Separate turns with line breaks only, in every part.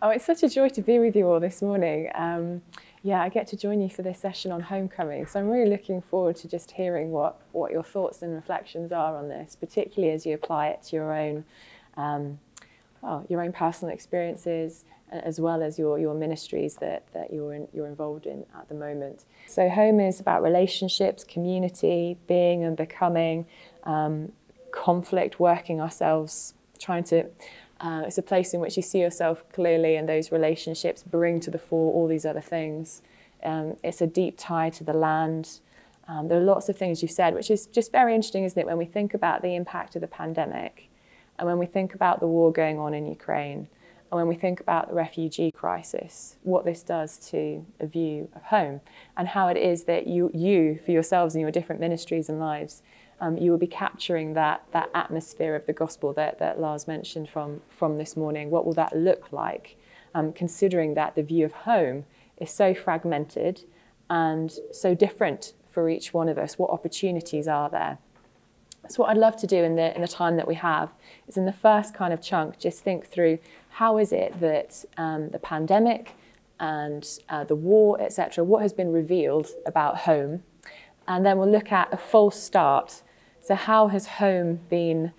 Oh, it's such a joy to be with you all this morning. Yeah, I get to join you for this session on homecoming, so I'm really looking forward to just hearing what your thoughts and reflections are on this, particularly as you apply it to your own personal experiences, as well as your ministries that you're involved in at the moment. So home is about relationships, community, being and becoming, conflict, working ourselves, trying to... it's a place in which you see yourself clearly, and those relationships bring to the fore all these other things. It's a deep tie to the land. There are lots of things you've said, which is just very interesting, isn't it, when we think about the impact of the pandemic, and when we think about the war going on in Ukraine, and when we think about the refugee crisis, what this does to a view of home, and how it is that you for yourselves and your different ministries and lives, you will be capturing that atmosphere of the gospel that Lars mentioned from this morning. What will that look like, considering that the view of home is so fragmented and so different for each one of us? What opportunities are there? So what I'd love to do in the time that we have is, in the first kind of chunk, just think through how is it that the pandemic and the war, etc., what has been revealed about home, and then we'll look at a false start. So how has home been,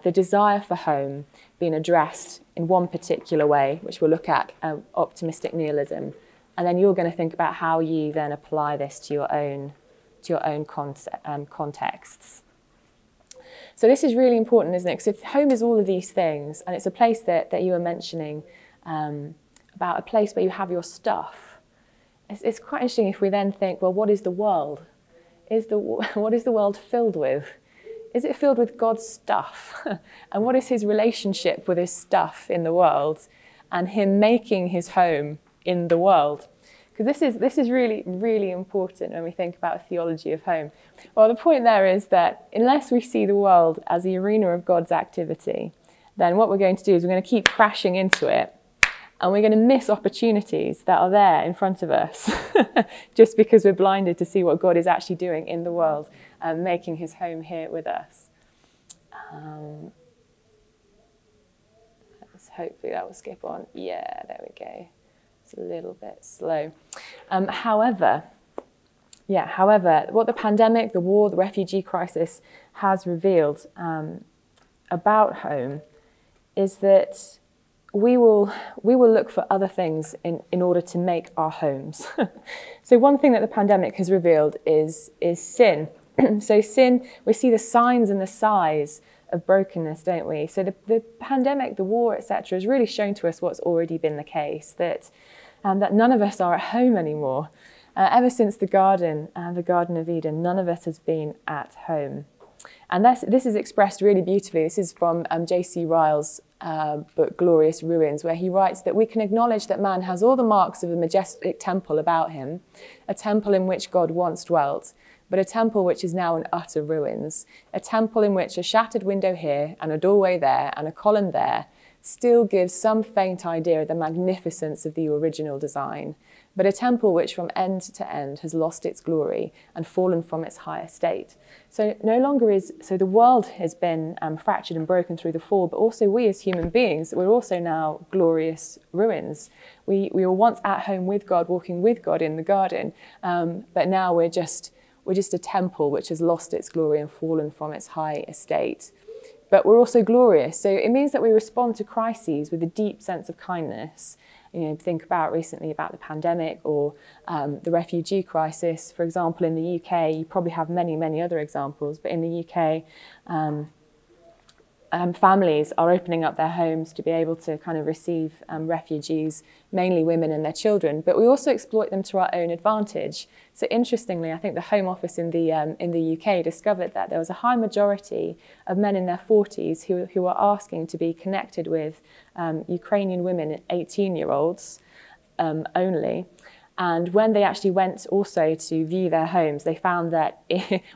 the desire for home, been addressed in one particular way, which we'll look at, optimistic nihilism, and then you're going to think about how you then apply this to your own contexts. So this is really important, isn't it? Because if home is all of these things, and it's a place that you were mentioning, about a place where you have your stuff, it's quite interesting if we then think, well, what is the world? What is the world filled with? Is it filled with God's stuff? And what is his relationship with his stuff in the world, and him making his home in the world? Because this is really, really important when we think about a theology of home. Well, the point there is that unless we see the world as the arena of God's activity, then what we're going to do is we're going to keep crashing into it, and we're going to miss opportunities that are there in front of us just because we're blinded to see what God is actually doing in the world and making his home here with us. Hopefully that will skip on. Yeah, there we go. It's a little bit slow. However, what the pandemic, the war, the refugee crisis has revealed about home is that we will look for other things in order to make our homes. So one thing that the pandemic has revealed is sin. So sin, we see the signs and the size of brokenness, don't we? So the pandemic, the war, etc., has really shown to us what's already been the case, that none of us are at home anymore. Ever since the Garden of Eden, none of us has been at home. And this is expressed really beautifully. This is from J.C. Ryle's book, Glorious Ruins, where he writes that we can acknowledge that man has all the marks of a majestic temple about him, a temple in which God once dwelt, but a temple which is now in utter ruins, a temple in which a shattered window here and a doorway there and a column there still gives some faint idea of the magnificence of the original design, but a temple which from end to end has lost its glory and fallen from its high estate. So the world has been fractured and broken through the fall, but also we as human beings, we're also now glorious ruins. We were once at home with God, walking with God in the garden, but now we're just a temple which has lost its glory and fallen from its high estate. But we're also glorious. So it means that we respond to crises with a deep sense of kindness. Think about recently about the pandemic or the refugee crisis. For example, in the UK, you probably have many, many other examples, but in the UK, families are opening up their homes to be able to kind of receive refugees, mainly women and their children, but we also exploit them to our own advantage. So interestingly, I think the Home Office in the UK discovered that there was a high majority of men in their 40s who were asking to be connected with Ukrainian women, 18-year-olds only. And when they actually went also to view their homes, they found that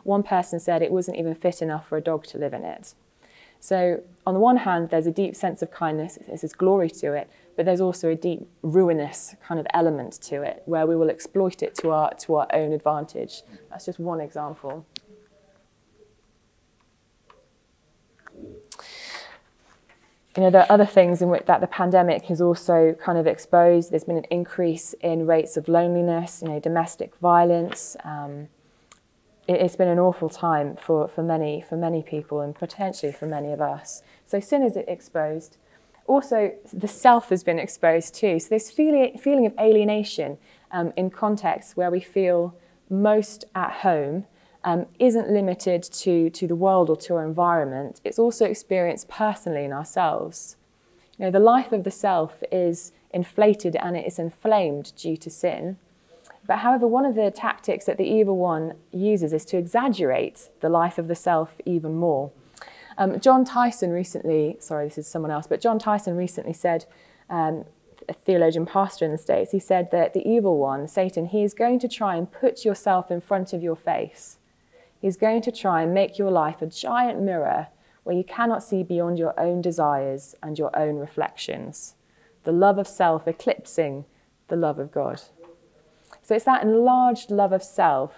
one person said it wasn't even fit enough for a dog to live in it. So on the one hand, there's a deep sense of kindness, there's glory to it, but there's also a deep ruinous kind of element to it where we will exploit it to our own advantage. That's just one example. there are other things in which that the pandemic has also kind of exposed. There's been an increase in rates of loneliness, domestic violence. It's been an awful time for many people, and potentially for many of us. So sin is exposed. Also, the self has been exposed too. So this feeling of alienation in contexts where we feel most at home isn't limited to the world or to our environment. It's also experienced personally in ourselves. The life of the self is inflated and it is inflamed due to sin. But however, one of the tactics that the evil one uses is to exaggerate the life of the self even more. John Tyson recently, sorry, this is someone else, but John Tyson recently said, a theologian pastor in the States, he said that the evil one, Satan, he is going to try and put yourself in front of your face. He's going to try and make your life a giant mirror where you cannot see beyond your own desires and your own reflections. The love of self eclipsing the love of God. So it's that enlarged love of self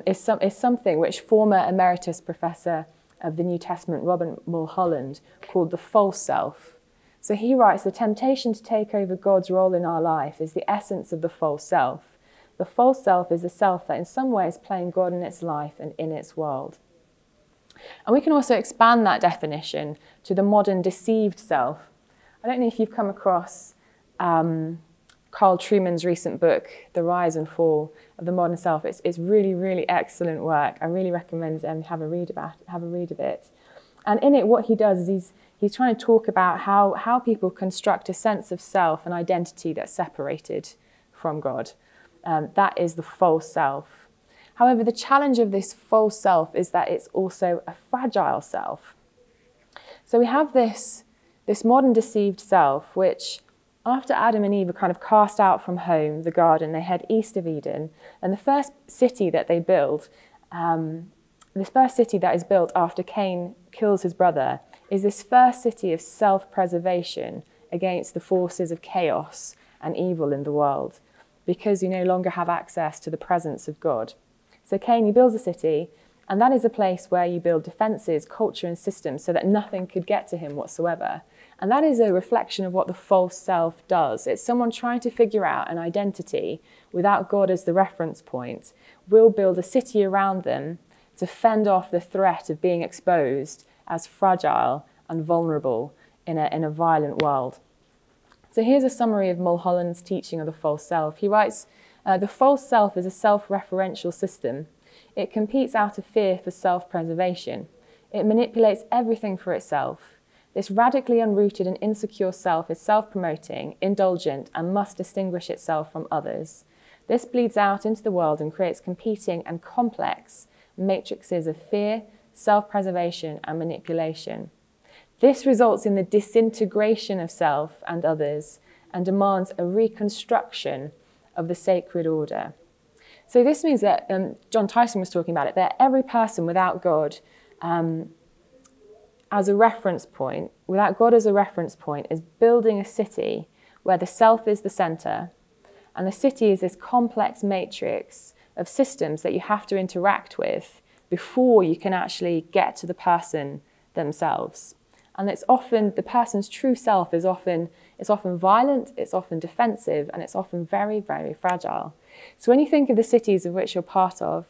is something which former emeritus professor of the New Testament, Robert Mulholland, called the false self. So he writes, the temptation to take over God's role in our life is the essence of the false self. The false self is a self that in some ways is playing God in its life and in its world. And we can also expand that definition to the modern deceived self. I don't know if you've come across Carl Trueman's recent book, The Rise and Fall of the Modern Self. It's really, really excellent work. I really recommend have a read of it. And in it, what he does is he's trying to talk about how people construct a sense of self and identity that's separated from God. That is the false self. However, the challenge of this false self is that it's also a fragile self. So we have this modern deceived self, which after Adam and Eve are kind of cast out from home, the garden, they head east of Eden, and the first city that they build, this first city that is built after Cain kills his brother, is this first city of self-preservation against the forces of chaos and evil in the world, because you no longer have access to the presence of God. So Cain, he builds a city, and that is a place where you build defences, culture and systems so that nothing could get to him whatsoever. And that is a reflection of what the false self does. It's someone trying to figure out an identity without God as the reference point, will build a city around them to fend off the threat of being exposed as fragile and vulnerable in a violent world. So here's a summary of Mulholland's teaching of the false self. He writes, the false self is a self-referential system. It competes out of fear for self-preservation. It manipulates everything for itself. This radically unrooted and insecure self is self-promoting, indulgent, and must distinguish itself from others. This bleeds out into the world and creates competing and complex matrices of fear, self-preservation, and manipulation. This results in the disintegration of self and others and demands a reconstruction of the sacred order. So this means that, John Tyson was talking about it, that every person without God as a reference point, without God as a reference point, is building a city where the self is the centre, and the city is this complex matrix of systems that you have to interact with before you can actually get to the person themselves. And it's often, the person's true self is often violent, it's often defensive, and it's often very, very fragile. So when you think of the cities of which you're part of,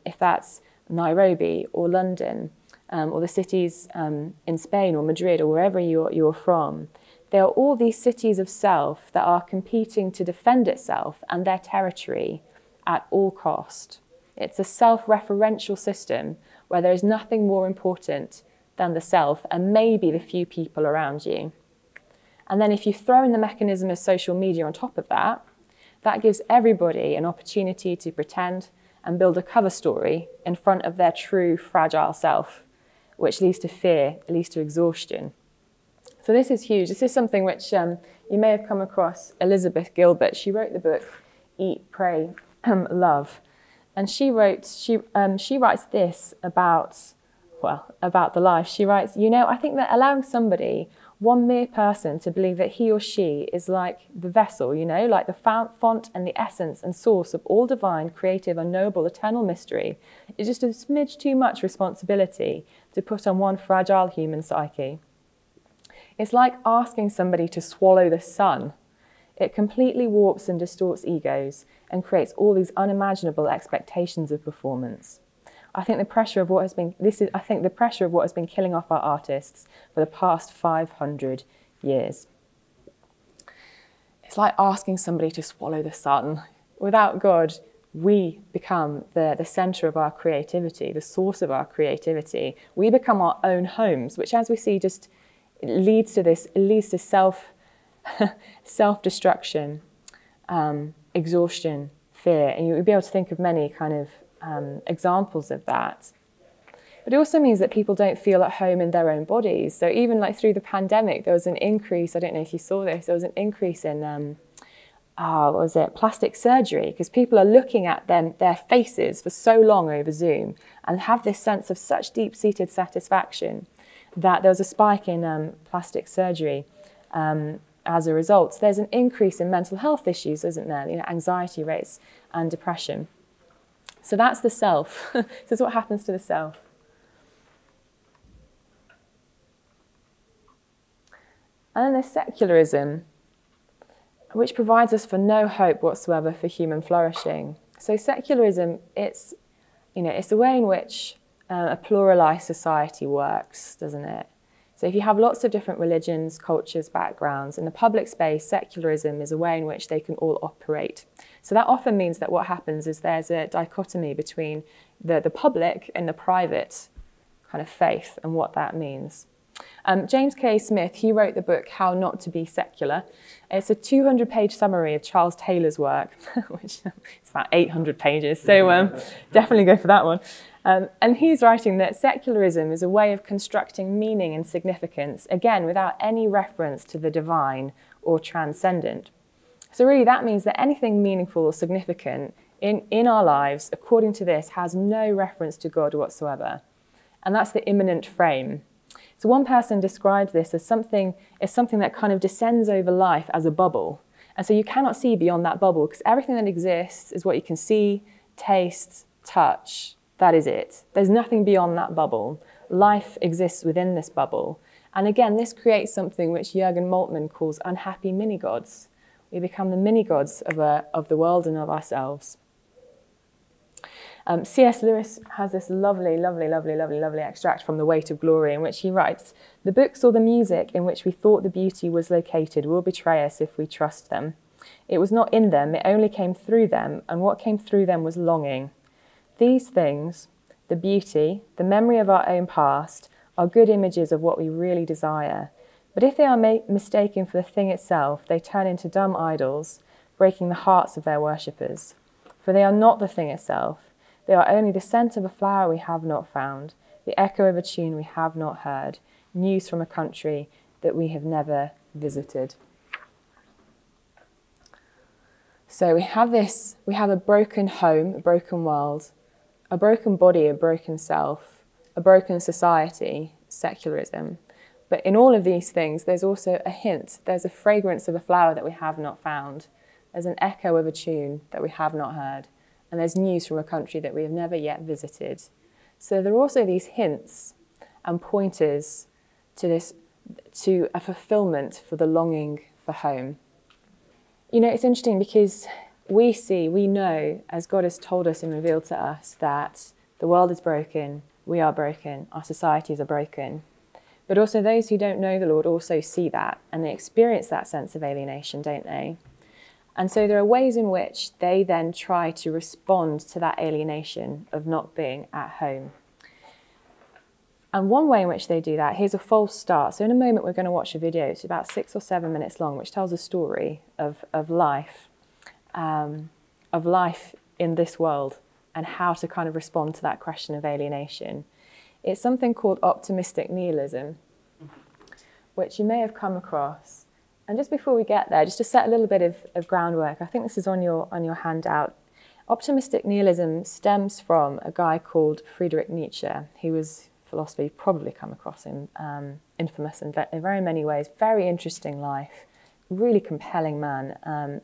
if that's Nairobi or London, or the cities in Spain or Madrid or wherever you're from, there are all these cities of self that are competing to defend itself and their territory at all cost. It's a self-referential system where there is nothing more important than the self and maybe the few people around you. And then if you throw in the mechanism of social media on top of that, that gives everybody an opportunity to pretend and build a cover story in front of their true fragile self, which leads to fear, it leads to exhaustion. So this is huge. This is something which you may have come across Elizabeth Gilbert. She wrote the book, Eat, Pray, Love. And she writes this about the life. She writes, I think that allowing somebody, one mere person, to believe that he or she is like the vessel, like the font and the essence and source of all divine, creative, and noble, eternal mystery, is just a smidge too much responsibility to put on one fragile human psyche. It's like asking somebody to swallow the sun. It completely warps and distorts egos and creates all these unimaginable expectations of performance. I think the pressure of what has been killing off our artists for the past 500 years. It's like asking somebody to swallow the sun. Without God, we become the center of our creativity, the source of our creativity. We become our own homes, which, as we see, just leads to self-destruction, exhaustion, fear. And you'll be able to think of many kind of examples of that. But it also means that people don't feel at home in their own bodies. So even like through the pandemic, there was an increase, I don't know if you saw this, there was an increase in plastic surgery, because people are looking at their faces for so long over Zoom and have this sense of such deep-seated satisfaction that there was a spike in plastic surgery as a result. So there's an increase in mental health issues, isn't there? Anxiety rates and depression. So that's the self. This is what happens to the self. And then there's secularism, which provides us for no hope whatsoever for human flourishing. So secularism, it's the way in which a pluralized society works, doesn't it? So if you have lots of different religions, cultures, backgrounds, in the public space, secularism is a way in which they can all operate. So that often means that what happens is there's a dichotomy between the public and the private kind of faith and what that means. James K. Smith, he wrote the book How Not to Be Secular. It's a 200-page summary of Charles Taylor's work, which is about 800 pages, so definitely go for that one. And he's writing that secularism is a way of constructing meaning and significance, again, without any reference to the divine or transcendent. So really that means that anything meaningful or significant in our lives, according to this, has no reference to God whatsoever. And that's the immanent frame. So one person described this as something that kind of descends over life as a bubble. And so you cannot see beyond that bubble, because everything that exists is what you can see, taste, touch. That is it. There's nothing beyond that bubble. Life exists within this bubble. And again, this creates something which Jürgen Moltmann calls unhappy mini-gods. We become the mini-gods of the world and of ourselves. C.S. Lewis has this lovely extract from The Weight of Glory, in which he writes, "The books or the music in which we thought the beauty was located will betray us if we trust them. It was not in them, it only came through them, and what came through them was longing. These things, the beauty, the memory of our own past, are good images of what we really desire. But if they are mistaken for the thing itself, they turn into dumb idols, breaking the hearts of their worshippers. For they are not the thing itself. They are only the scent of a flower we have not found, the echo of a tune we have not heard, news from a country that we have never visited." So we have a broken home, a broken world, a broken body, a broken self, a broken society, secularism. But in all of these things, there's also a hint. There's a fragrance of a flower that we have not found. There's an echo of a tune that we have not heard. And there's news from a country that we have never yet visited. So there are also these hints and pointers to a fulfillment for the longing for home. It's interesting because we know, as God has told us and revealed to us, that the world is broken, we are broken, our societies are broken. But also those who don't know the Lord also see that, and they experience that sense of alienation, don't they? And so there are ways in which they then try to respond to that alienation of not being at home. And one way in which they do that, here's a false start. So in a moment we're going to watch a video, it's about 6 or 7 minutes long, which tells a story of life in this world and how to kind of respond to that question of alienation. It's something called optimistic nihilism, which you may have come across. And just before we get there, just to set a little bit of groundwork, I think this is on your handout. Optimistic nihilism stems from a guy called Friedrich Nietzsche. He was a philosopher, you've probably come across him, infamous in very many ways, very interesting life, really compelling man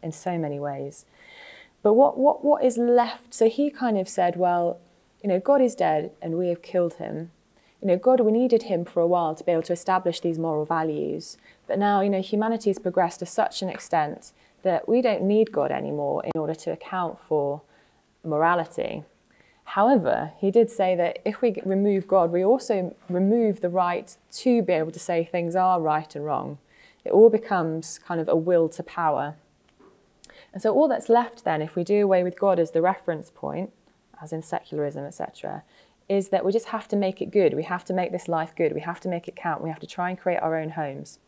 in so many ways. But what is left? So he kind of said, well, God is dead and we have killed him. God, we needed him for a while to be able to establish these moral values. But now, humanity has progressed to such an extent that we don't need God anymore in order to account for morality. However, he did say that if we remove God, we also remove the right to be able to say things are right and wrong. It all becomes kind of a will to power. And so all that's left then, if we do away with God as the reference point, as in secularism, etc., is that we just have to make it good. We have to make this life good. We have to make it count. We have to try and create our own homes.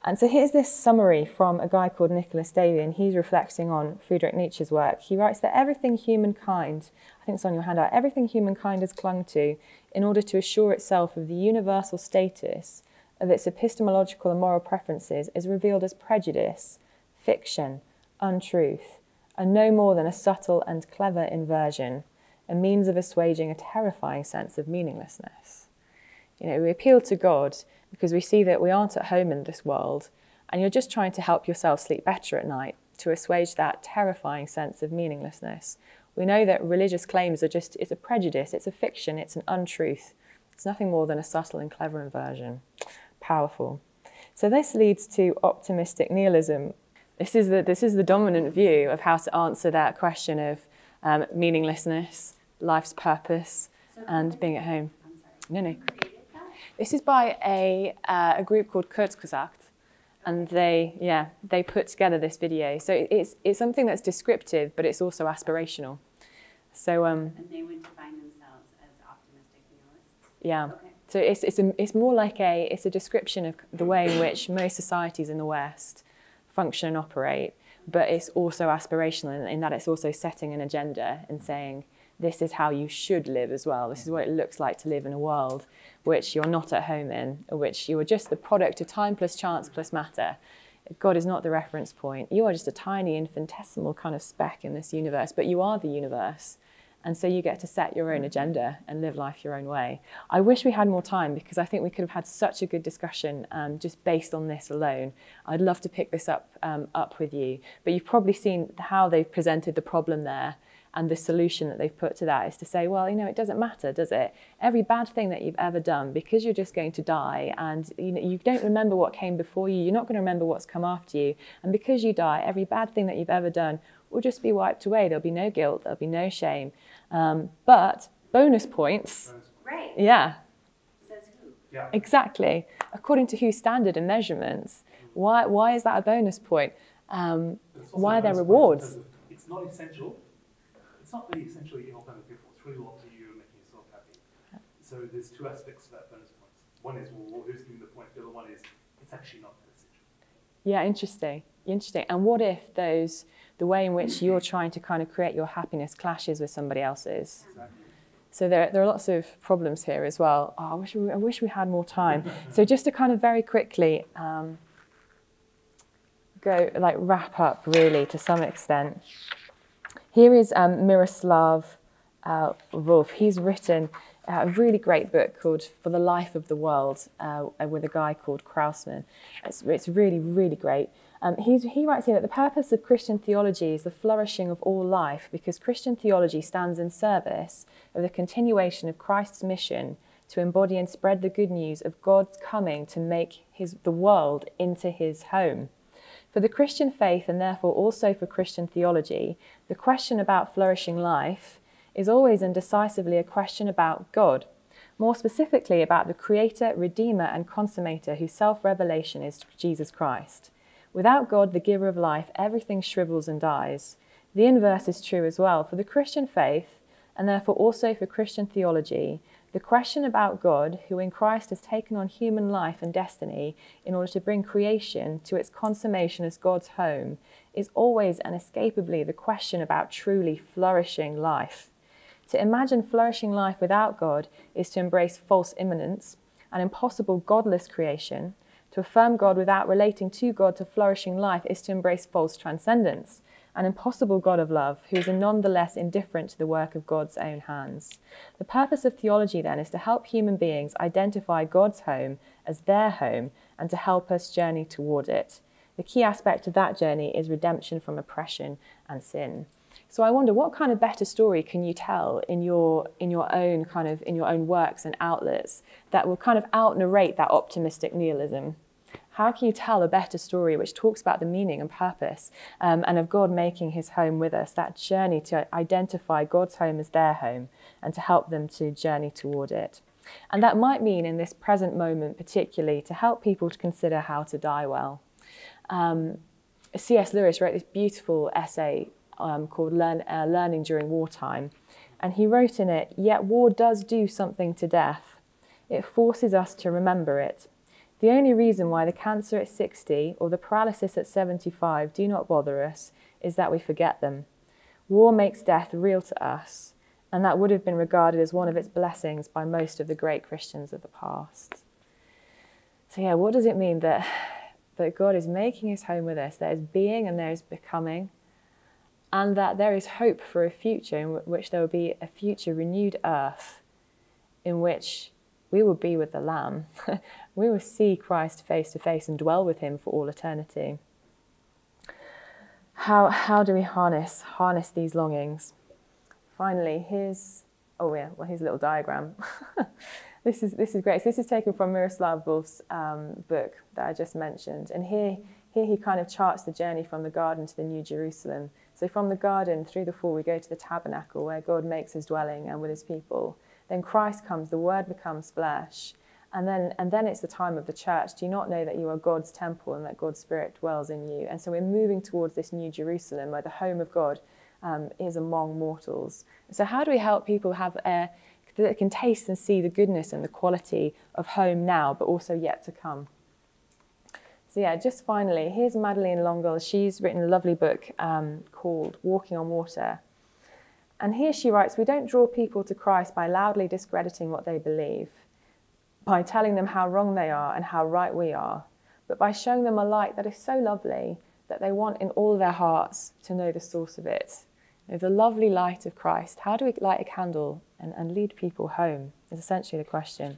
And so here's this summary from a guy called Nicholas Davy, and he's reflecting on Friedrich Nietzsche's work. He writes that everything humankind, I think it's on your handout, everything humankind has clung to in order to assure itself of the universal status of its epistemological and moral preferences is revealed as prejudice, fiction, untruth, and no more than a subtle and clever inversion, a means of assuaging a terrifying sense of meaninglessness. We appeal to God because we see that we aren't at home in this world, and you're just trying to help yourself sleep better at night to assuage that terrifying sense of meaninglessness. We know that religious claims it's a prejudice, it's a fiction, it's an untruth. It's nothing more than a subtle and clever inversion. Powerful. So this leads to optimistic nihilism. This is the dominant view of how to answer that question of meaninglessness, life's purpose, and being at home. No. This is by a group called Chrysolis, and they put together this video. So it's something that's descriptive, but it's also aspirational. So
and they would define themselves as optimistic nihilists.
Yeah.
Okay.
So it's more like it's a description of the way in which most societies in the West function and operate, but it's also aspirational in that it's also setting an agenda and saying, this is how you should live as well. This is what it looks like to live in a world which you're not at home in, which you are just the product of time plus chance plus matter. God is not the reference point. You are just a tiny infinitesimal kind of speck in this universe, but you are the universe. And so you get to set your own agenda and live life your own way. I wish we had more time because I think we could have had such a good discussion just based on this alone. I'd love to pick this up with you. But you've probably seen how they've presented the problem there, and the solution that they've put to that is to say, well, it doesn't matter, does it? Every bad thing that you've ever done, because you're just going to die and you don't remember what came before you, you're not going to remember what's come after you. And because you die, every bad thing that you've ever done will just be wiped away. There'll be no guilt, there'll be no shame. But bonus points.
Right.
Yeah.
Says who?
Yeah.
Exactly. According to whose standard and measurements. Why is that a bonus point? Why are there rewards?
It's not essential. It's not really essentially help other people. It's really what you and making yourself happy. So there's two aspects to that bonus points. One is, well, who's giving the point? The other one is, it's actually not that essential.
Yeah, interesting. And what if the way in which you're trying to kind of create your happiness clashes with somebody else's?
Exactly.
So there are lots of problems here as well. Oh, I wish we had more time. So just to kind of very quickly wrap up really to some extent. Here is Miroslav Volf. He's written a really great book called For the Life of the World with a guy called Krausman. It's really, really great. He writes here that the purpose of Christian theology is the flourishing of all life because Christian theology stands in service of the continuation of Christ's mission to embody and spread the good news of God's coming to make the world into his home. For the Christian faith, and therefore also for Christian theology, the question about flourishing life is always and decisively a question about God, more specifically about the Creator, Redeemer, and Consummator whose self-revelation is Jesus Christ. Without God, the giver of life, everything shrivels and dies. The inverse is true as well. For the Christian faith, and therefore also for Christian theology, the question about God, who in Christ has taken on human life and destiny in order to bring creation to its consummation as God's home, is always and inescapably the question about truly flourishing life. To imagine flourishing life without God is to embrace false immanence, an impossible godless creation. To affirm God without relating to God to flourishing life is to embrace false transcendence, an impossible God of love who is nonetheless indifferent to the work of God's own hands. The purpose of theology, then, is to help human beings identify God's home as their home and to help us journey toward it. The key aspect of that journey is redemption from oppression and sin. So I wonder, what kind of better story can you tell in your own works and outlets that will kind of out-narrate that optimistic nihilism? How can you tell a better story which talks about the meaning and purpose and of God making his home with us, that journey to identify God's home as their home and to help them to journey toward it? And that might mean in this present moment particularly to help people to consider how to die well. C.S. Lewis wrote this beautiful essay called Learning During Wartime. And he wrote in it, "Yet war does do something to death. It forces us to remember it. The only reason why the cancer at 60 or the paralysis at 75 do not bother us is that we forget them. War makes death real to us, and that would have been regarded as one of its blessings by most of the great Christians of the past." So yeah, what does it mean that God is making his home with us? There is being and there is becoming, and that there is hope for a future in which there will be a future renewed earth in which we will be with the Lamb. We will see Christ face to face and dwell with him for all eternity. How do we harness these longings? Finally, here's a little diagram. This is great. So this is taken from Miroslav Volf's book that I just mentioned. And here he kind of charts the journey from the garden to the New Jerusalem. So from the garden through the fall, we go to the tabernacle where God makes his dwelling and with his people. Then Christ comes, the word becomes flesh. And then it's the time of the church. Do you not know that you are God's temple and that God's Spirit dwells in you? And so we're moving towards this New Jerusalem where the home of God is among mortals. So how do we help people have that can taste and see the goodness and the quality of home now, but also yet to come? So yeah, just finally, here's Madeleine L'Engle. She's written a lovely book called Walking on Water. And here she writes, "We don't draw people to Christ by loudly discrediting what they believe, by telling them how wrong they are and how right we are, but by showing them a light that is so lovely that they want in all their hearts to know the source of it." The lovely light of Christ. How do we light a candle and lead people home is essentially the question.